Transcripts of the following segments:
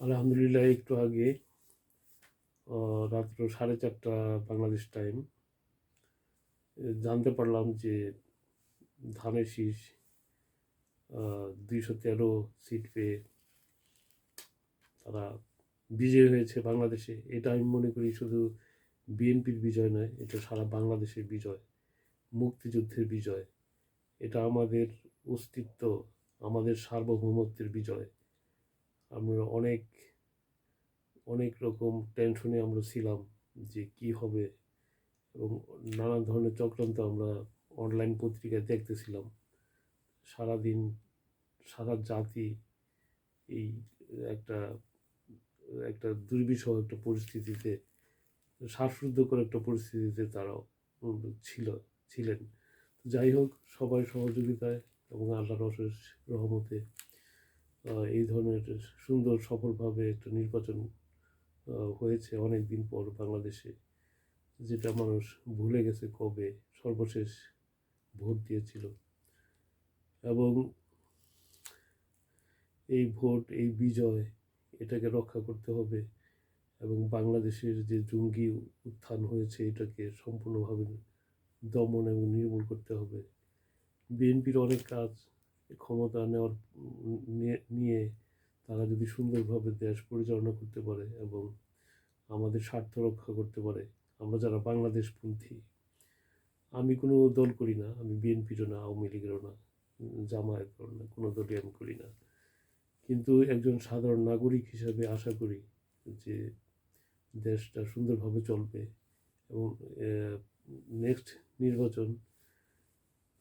আলহামদুলিল্লাহ একটু আগে রাত্র 4:30 বাংলাদেশ টাইম জানতে পারলাম যে ধানের শীষ 213 সিট পেয়ে তারা বিজয়ী হয়েছে বাংলাদেশে। এটা আমি মনে করি শুধু বিএনপির বিজয় নয়, এটা সারা বাংলাদেশের বিজয়, মুক্তিযুদ্ধের বিজয়। এটা আমাদের অস্তিত্ব, আমাদের সার্বভৌমত্বের বিজয়। আমরা অনেক অনেক রকম টেনশনে আমরা ছিলাম যে কি হবে, এবং নানা ধরনের চক্রান্ত আমরা অনলাইন পত্রিকায় দেখতেছিলাম। সারাদিন সারা জাতি এই একটা একটা দুর্বিষহ একটা পরিস্থিতিতে, শ্বাসরুদ্ধকর একটা পরিস্থিতিতে তারাও ছিল ছিলেন। যাই হোক, সবাই সহযোগিতায় এবং আল্লাহর অশেষ রহমতে এই ধরনের সুন্দর সফলভাবে একটা নির্বাচন হয়েছে অনেক দিন পর বাংলাদেশে, যেটা মানুষ ভুলে গেছে কবে সর্বশেষ ভোট দিয়েছিল। এবং এই ভোট, এই বিজয়, এটাকে রক্ষা করতে হবে এবং বাংলাদেশের যে জঙ্গি উত্থান হয়েছে এটাকে সম্পূর্ণভাবে দমন এবং নির্মূল করতে হবে। বিএনপির অনেক কাজ, ক্ষমতা নেওয়ার নিয়ে তারা যদি সুন্দরভাবে দেশ পরিচালনা করতে পারে এবং আমাদের স্বার্থ রক্ষা করতে পারে, আমরা যারা বাংলাদেশপন্থী, আমি কোনো দল করি না, আমি বিএনপিরও না, আওয়ামী লীগেরও না, জামায়াতেরও না, কোনো দলই আমি করি না। কিন্তু একজন সাধারণ নাগরিক হিসাবে আশা করি যে দেশটা সুন্দরভাবে চলবে এবং নেক্সট নির্বাচন,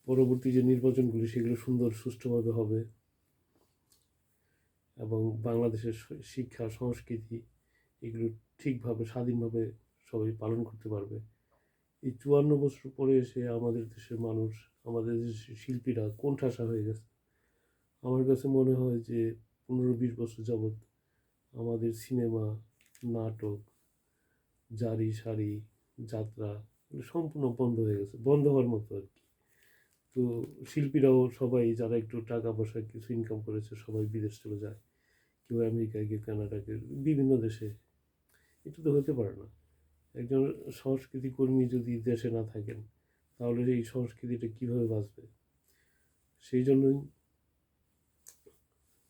পরবর্তী যে নির্বাচনগুলি সেগুলো সুন্দর সুষ্ঠুভাবে হবে এবং বাংলাদেশের শিক্ষা সংস্কৃতি এগুলো ঠিকভাবে স্বাধীনভাবে সবাই পালন করতে পারবে। এই 54 বছর পরে এসে আমাদের দেশের মানুষ, আমাদের দেশের শিল্পীরা কোণঠাসা হয়ে গেছে। আমার কাছে মনে হয় যে 15-20 বছর যাবৎ আমাদের সিনেমা, নাটক, জারি সারি, যাত্রা এগুলো সম্পূর্ণ বন্ধ হয়ে গেছে, বন্ধ হওয়ার মতো আর কি। তো শিল্পীরাও সবাই যারা একটু টাকা পয়সা কিছু ইনকাম করেছে সবাই বিদেশ চলে যায়, কেউ আমেরিকায়, কেউ কানাডাকে, বিভিন্ন দেশে। এটা তো হতে পারে না। একজন সংস্কৃতি কর্মী যদি দেশে না থাকেন তাহলে এই সংস্কৃতিটা কীভাবে বাঁচবে? সেই জন্যই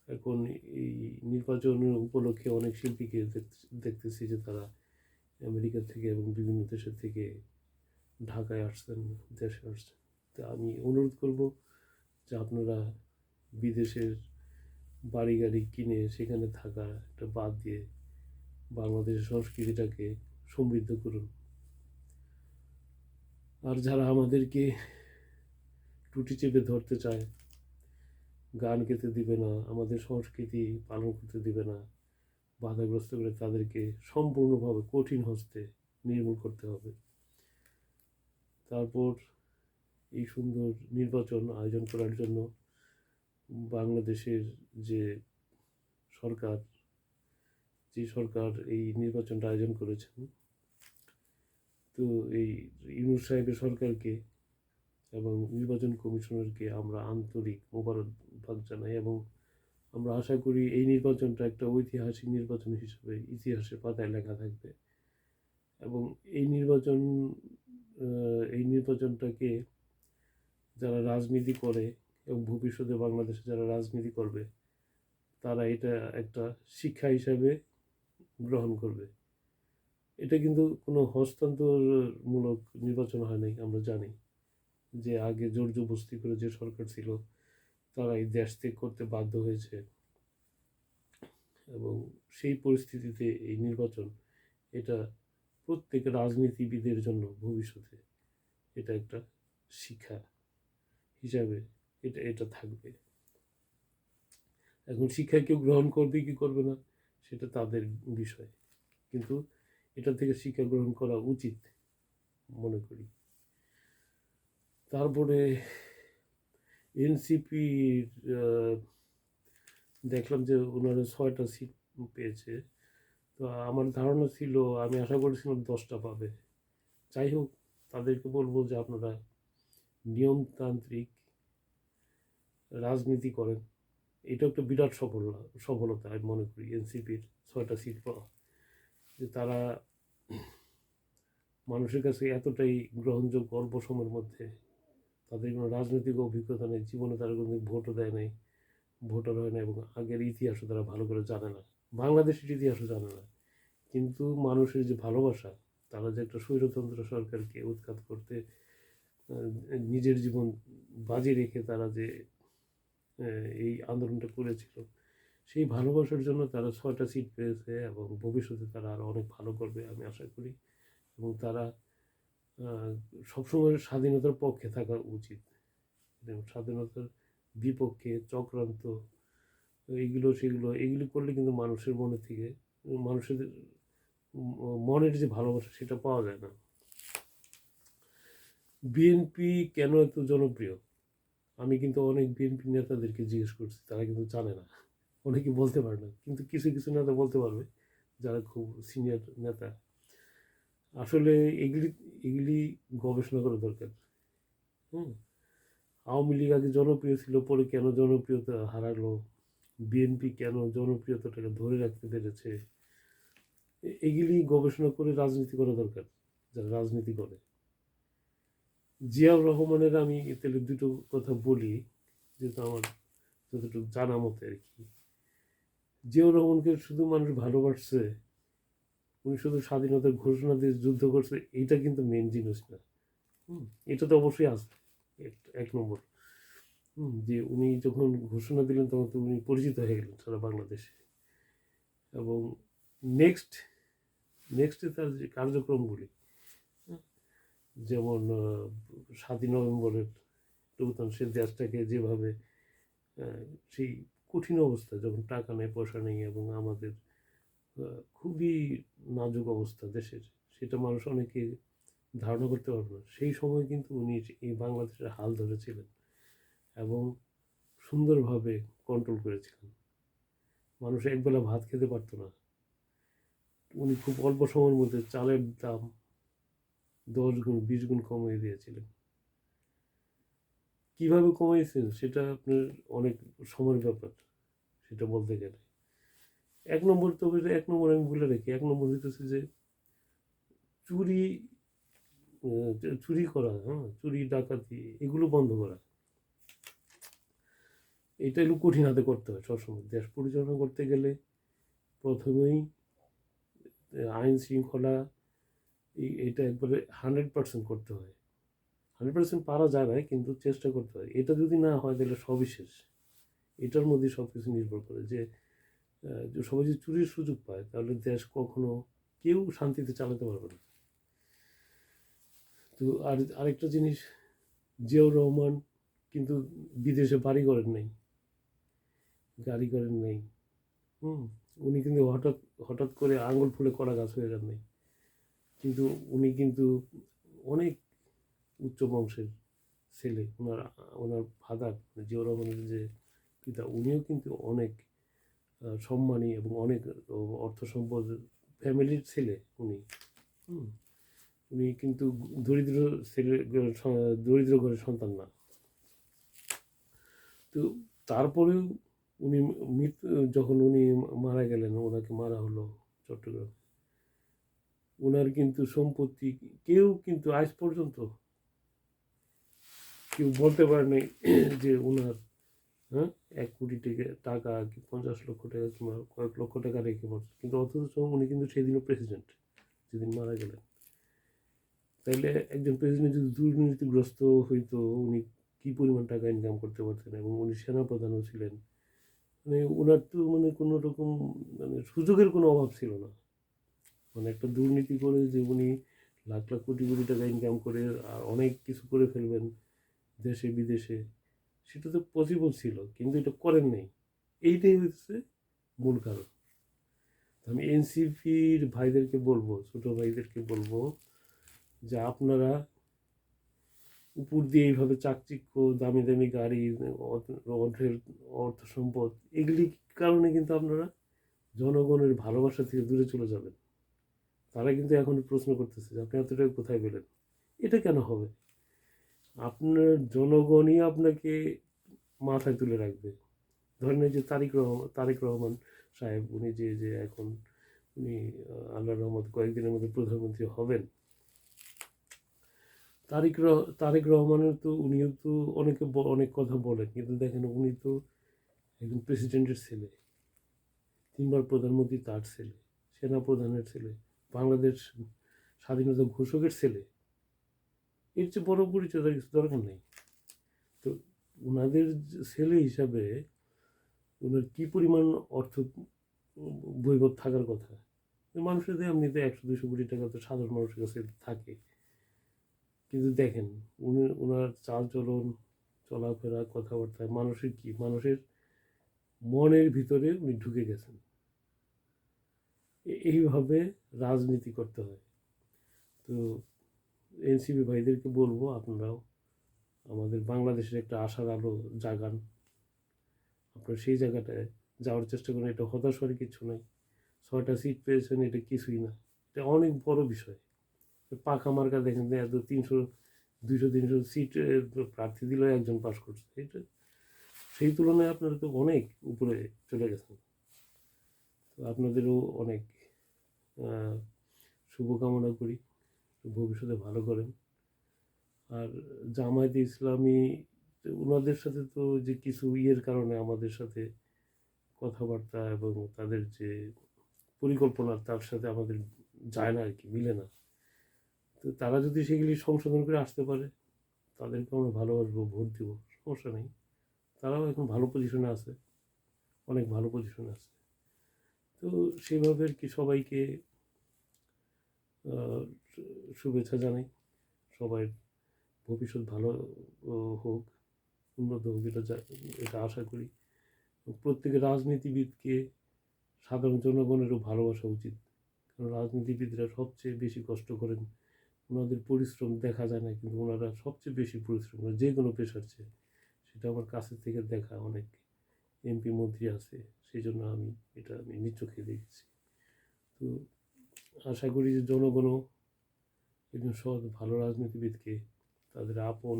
এখন এই নির্বাচনের উপলক্ষে অনেক শিল্পীকে দেখতেছি যে তারা আমেরিকা থেকে এবং বিভিন্ন দেশের থেকে ঢাকায় আসছেন, দেশে আসছেন। তা আমি অনুরোধ করব যে আপনারা বিদেশের বাড়ি গাড়ি কিনে সেখানে থাকা একটা বাদ দিয়ে বাংলাদেশের সংস্কৃতিটাকে সমৃদ্ধ করুন। আর যারা আমাদেরকে টুটি চেপে ধরতে চায়, গান গেতে দিবে না, আমাদের সংস্কৃতি পালন করতে দিবে না, বাধাগ্রস্ত করে তাদেরকে সম্পূর্ণভাবে কঠিন হস্তে নির্মূল করতে হবে। তারপর এই সুন্দর নির্বাচন আয়োজন করার জন্য বাংলাদেশের যে সরকার, এই নির্বাচনটা আয়োজন করেছেন, তো এই ইউনূস সাহেবের সরকারকে এবং নির্বাচন কমিশনারকে আমরা আন্তরিক মোবারকবাদ জানাই এবং আমরা আশা করি এই নির্বাচনটা একটা ঐতিহাসিক নির্বাচন হিসেবে ইতিহাসের পাতায় লেখা থাকবে এবং এই নির্বাচনটাকে যারা রাজনীতি করে এবং ভবিষ্যতে বাংলাদেশে যারা রাজনীতি করবে তারা এটা একটা শিক্ষা হিসাবে গ্রহণ করবে। এটা কিন্তু কোনো হস্তান্তরমূলক নির্বাচন হয় নাই। আমরা জানি যে আগে জোর জবরদস্তি করে যে সরকার ছিল তারা এই দেশ ত্যাগ করতে বাধ্য হয়েছে এবং সেই পরিস্থিতিতে এই নির্বাচন, এটা প্রত্যেক রাজনীতিবিদের জন্য ভবিষ্যতে এটা একটা শিক্ষা হিসাবে এটা থাকবে। এখন শিক্ষা কেউ গ্রহণ করবে কি করবে না সেটা তাদের বিষয়, কিন্তু এটা থেকে শিক্ষা গ্রহণ করা উচিত মনে করি। তারপরে এনসিপির দেখলাম যে ওনারা 6টা সিট পেয়েছে। তো আমার ধারণা ছিল, আমি আশা করেছিলাম 10টা পাবে। যাই হোক, তাদেরকে বলবো যে আপনারা নিয়মতান্ত্রিক রাজনীতি করেন, এটা একটা বিরাট সফলতা আমি মনে করি এনসিপির 6টা সিট পাওয়া, যে তারা মানুষের কাছে এতটাই গ্রহণযোগ্য অল্প সময়ের মধ্যে। তাদের কোনো রাজনৈতিক অভিজ্ঞতা নেই, জীবনে তারা কোনো ভোটও দেয় নাই, ভোটার হয় না, এবং আগের ইতিহাসও তারা ভালো করে জানে না, বাংলাদেশের ইতিহাসও জানে না। কিন্তু মানুষের যে ভালোবাসা, তারা যে একটা স্বৈরতন্ত্র সরকারকে উৎখাত করতে নিজের জীবন বাজি রেখে তারা যে এই আন্দোলনটা করেছিল, সেই ভালোবাসার জন্য তারা 6টা সিট পেয়েছে, এবং ভবিষ্যতে তারা আরও অনেক ভালো করবে আমি আশা করি। এবং তারা সবসময় স্বাধীনতার পক্ষে থাকা উচিত, এবং স্বাধীনতার বিপক্ষে চক্রান্ত এগুলি করলে কিন্তু মানুষের মনে থেকে মানুষের মনের যে ভালোবাসা সেটা পাওয়া যায় না। বিএনপি কেন এত জনপ্রিয়? আমি কিন্তু অনেক বিএনপি নেতাদেরকে জিজ্ঞেস করছি, তারা কিন্তু জানে না, অনেকে বলতে পারে না, কিন্তু কিছু কিছু নেতা বলতে পারবে যারা খুব সিনিয়র নেতা। আসলে এগুলি এগুলি গবেষণা করা দরকার। আওয়ামী লীগ আগে জনপ্রিয় ছিল, পরে কেন জনপ্রিয়তা হারালো, বিএনপি কেন জনপ্রিয়তাটাকে ধরে রাখতে পেরেছে, এগুলি গবেষণা করে রাজনীতি করা দরকার যারা রাজনীতি করে। জিয়াউর রহমানের আমি তাহলে দুটো কথা বলি, যেহেতু আমার যতটুকু জানা মতে আর কি। জিয়াউর রহমানকে শুধু মানুষ ভালোবাসছে, উনি শুধু স্বাধীনতার ঘোষণা দিয়ে যুদ্ধ করছে, এইটা কিন্তু মেন জিনিস না। এটা তো অবশ্যই আছে এক নম্বর। যে উনি যখন ঘোষণা দিলেন তখন তো উনি পরিচিত হয়ে গেলেন সারা বাংলাদেশে, এবং নেক্সটে তার যে কার্যক্রমগুলি, যেমন 7ই নভেম্বরের প্রধান সে দেশটাকে যেভাবে সেই কঠিন অবস্থা, যখন টাকা নেই পয়সা নেই এবং আমাদের খুবই নাজুক অবস্থা দেশের, সেটা মানুষ অনেকে ধারণা করতে পারবে না। সেই সময় কিন্তু উনি এই বাংলাদেশের হাল ধরেছিলেন এবং সুন্দরভাবে কন্ট্রোল করেছিলেন। মানুষ একবেলা ভাত খেতে পারতো না, উনি খুব অল্প সময়ের মধ্যে চালের দাম 10 গুণ 20 গুণ কমিয়ে দিয়েছিলেন। কীভাবে কমাইছেন সেটা আপনার অনেক সময়ের ব্যাপার, সেটা বলতে গেলে। এক নম্বর আমি বলে রাখি, 1 নম্বর হইতেছে যে চুরি করা, চুরি ডাকাতি এগুলো বন্ধ করা। এটা হলো কঠিন হাতে করতে হয় সবসময়। দেশ পরিচালনা করতে গেলে প্রথমেই আইন শৃঙ্খলা এটা একবারে 100% করতে হয়। 100% পারা যায় না, কিন্তু চেষ্টা করতে হয়। এটা যদি না হয় তাহলে সবই শেষ। এটার মধ্যে সব কিছু নির্ভর করে যে সবাই যদি চুরির সুযোগ পায় তাহলে দেশ কখনো কেউ শান্তিতে চালাতে পারবে না। তো আরেকটা জিনিস, জিয়াউর রহমান কিন্তু বিদেশে বাড়ি করেন নাই, গাড়ি করেন নাই। উনি কিন্তু হঠাৎ করে আঙুল ফুলে কলা গাছ হয়ে যান নাই, কিন্তু উনি কিন্তু অনেক উচ্চ বংশের ছেলে। ওনার ফাদার জিয়াউর রহমানের যে পিতা, উনিও কিন্তু অনেক সম্মানী এবং অনেক অর্থ সম্পদ ফ্যামিলির ছেলে উনি। উনি কিন্তু দরিদ্র ঘরের সন্তান না। তো তারপরেও উনি যখন উনি মারা গেলেন, ওনাকে মারা হলো চট্টগ্রামে, ওনার কিন্তু সম্পত্তি কেউ কিন্তু আজ পর্যন্ত কেউ বলতে পারে নাই যে ওনার 1 কোটি টাকা কি 50 লক্ষ টাকা কিংবা কয়েক লক্ষ টাকা রেখে বলছে, কিন্তু অথচ উনি কিন্তু সেদিনও প্রেসিডেন্ট, যেদিন মারা গেলেন। তাইলে একজন প্রেসিডেন্ট যদি দুর্নীতিগ্রস্ত হইতো, উনি কি পরিমাণ টাকা ইনকাম করতে পারতেন, এবং উনি সেনাপ্রধানও ছিলেন। মানে ওনার তো কোনো রকম সুযোগের কোনো অভাব ছিল না। একটা দুর্নীতি করে যে উনি লাখ লাখ কোটি কোটি টাকা ইনকাম করে আর অনেক কিছু করে ফেলবেন দেশে বিদেশে, সেটা তো পসিবল ছিল, কিন্তু এটা করেন নাই। এইটাই হচ্ছে মূল কারণ। আমি এনসিপির ভাইদেরকে বলবো, ছোট ভাইদেরকে বলবো, যে আপনারা উপর দিয়ে এইভাবে চাকচিক্য, দামি দামি গাড়ি, অর্থ সম্পদ, এগুলি কারণে কিন্তু আপনারা জনগণের ভালোবাসা থেকে দূরে চলে যাবেন। তারা কিন্তু এখন প্রশ্ন করতেছে যে আপনি এত টাকা কোথায় পেলেন। এটা কেন হবে? আপনার জনগণই আপনাকে মাথায় তুলে রাখবে, ধরেন এই যে তারেক রহমান সাহেব, উনি যে এখন উনি আল্লাহর রহমত কয়েকদিনের মধ্যে প্রধানমন্ত্রী হবেন। তারেক রহমানের তো উনিও তো অনেক কথা বলেন, কিন্তু দেখেন উনি তো একজন প্রেসিডেন্টের ছেলে, 3বার প্রধানমন্ত্রী তার ছেলে, সেনা প্রধানের ছেলে, বাংলাদেশ স্বাধীনতা ঘোষকের ছেলে। এর চেয়ে বড় পরিচয় কিছু দরকার নেই। তো ওনাদের ছেলে হিসাবে ওনার কী পরিমাণ অর্থ বৈভব থাকার কথা। মানুষের এমনিতে 100-200 কোটি টাকা তো সাধারণ মানুষের কাছে থাকে, কিন্তু দেখেন ওনার চালচলন, চলাফেরা, কথাবার্তা, মানুষের মনের ভিতরে উনি ঢুকে গেছেন। এইভাবে রাজনীতি করতে হয়। তো এনসিপি ভাইদেরকে বলবো, আপনারাও আমাদের বাংলাদেশের একটা আশার আলো জাগান। আপনারা সেই জায়গাটায় যাওয়ার চেষ্টা করেন। এটা হতাশ হওয়ার কিছু নাই। 6টা সিট পেয়েছেন, এটা কিছুই না, এটা অনেক বড় বিষয়। পাখা মার্কা দেখেন, এত 200-300 সিট প্রার্থী দিলেও একজন পাস করছে। এটা সেই তুলনায় আপনারা তো অনেক উপরে চলে গেছেন। তো আপনাদেরও অনেক শুভকামনা করি, ভবিষ্যতে ভালো করেন। আর জামায়াতে ইসলামী, ওনাদের সাথে তো যে কিছু কারণে আমাদের সাথে কথাবার্তা এবং তাদের যে পরিকল্পনা, তার সাথে আমাদের যায় না আর কি, মিলে না। তো তারা যদি সেগুলি সংশোধন করে আসতে পারে, তাদেরকে আমরা ভালোবাসবো, ভোট দিব, সমস্যা নেই। তারাও এখন ভালো পজিশনে আছে, অনেক ভালো পজিশনে আছে। তো সেভাবে আর কি সবাইকে শুভেচ্ছা জানাই। সবাই ভবিষ্যৎ ভালো হোক, উন্নত হোক, এটা আশা করি। প্রত্যেকের রাজনীতিবিদকে সাধারণ জনগণেরও ভালোবাসা উচিত, কারণ রাজনীতিবিদরা সবচেয়ে বেশি কষ্ট করেন। ওনাদের পরিশ্রম দেখা যায় না, কিন্তু ওনারা সবচেয়ে বেশি পরিশ্রম করেন যে কোনো পেশার চেয়ে। সেটা আমার কাছের থেকে দেখা, অনেক এমপি মন্ত্রী আছে, সেই জন্য আমি নিজ চোখে দেখেছি। তো আশা করি যে জনগণও একজন সৎ ভালো রাজনীতিবিদকে তাদের আপন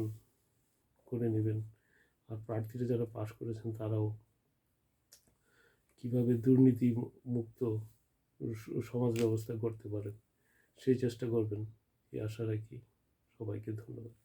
করে নেবেন। আর প্রার্থীরা যারা পাশ করেছেন তারাও কীভাবে দুর্নীতি মুক্ত সমাজ ব্যবস্থা করতে পারেন সেই চেষ্টা করবেন, এই আশা রাখি। সবাইকে ধন্যবাদ।